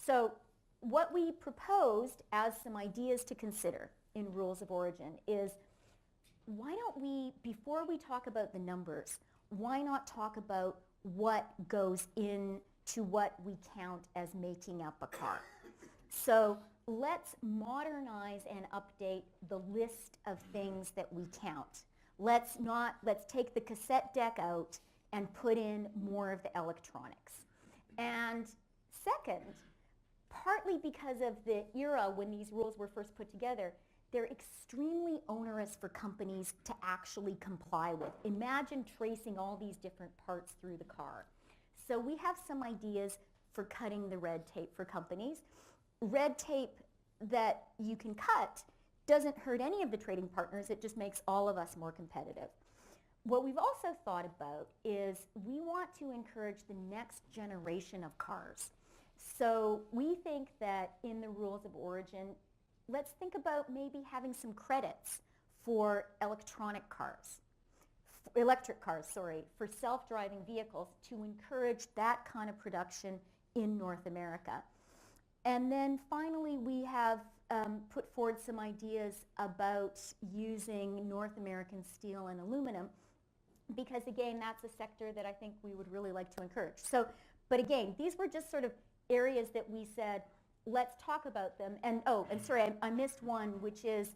So what we proposed as some ideas to consider in rules of origin is, why don't we, before we talk about the numbers, why not talk about what goes into what we count as making up a car? So let's modernize and update the list of things that we count. Let's take the cassette deck out and put in more of the electronics. And second, partly because of the era when these rules were first put together, they're extremely onerous for companies to actually comply with. Imagine tracing all these different parts through the car. So we have some ideas for cutting the red tape for companies. Red tape that you can cut doesn't hurt any of the trading partners, it just makes all of us more competitive. What we've also thought about is we want to encourage the next generation of cars. So we think that in the rules of origin, let's think about maybe having some credits for electric cars, for self-driving vehicles to encourage that kind of production in North America. And then finally, we have put forward some ideas about using North American steel and aluminum, because again, that's a sector that I think we would really like to encourage. So, but again, these were just sort of areas that we said, let's talk about them. And sorry, I missed one, which is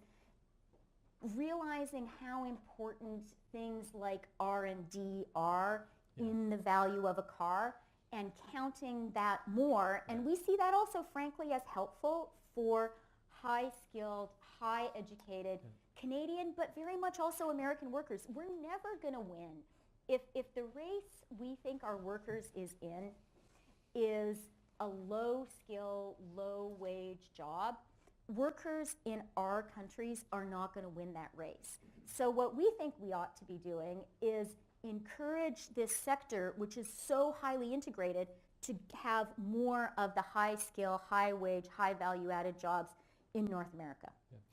realizing how important things like R&D are in the value of a car, and counting that more. And we see that also, frankly, as helpful for high-skilled, high-educated Canadian, but very much also American workers. We're never going to win if the race we think our workers is in is a low-skill, low-wage job. Workers in our countries are not going to win that race. So what we think we ought to be doing is encourage this sector, which is so highly integrated, to have more of the high-skill, high-wage, high-value-added jobs in North America. Yeah.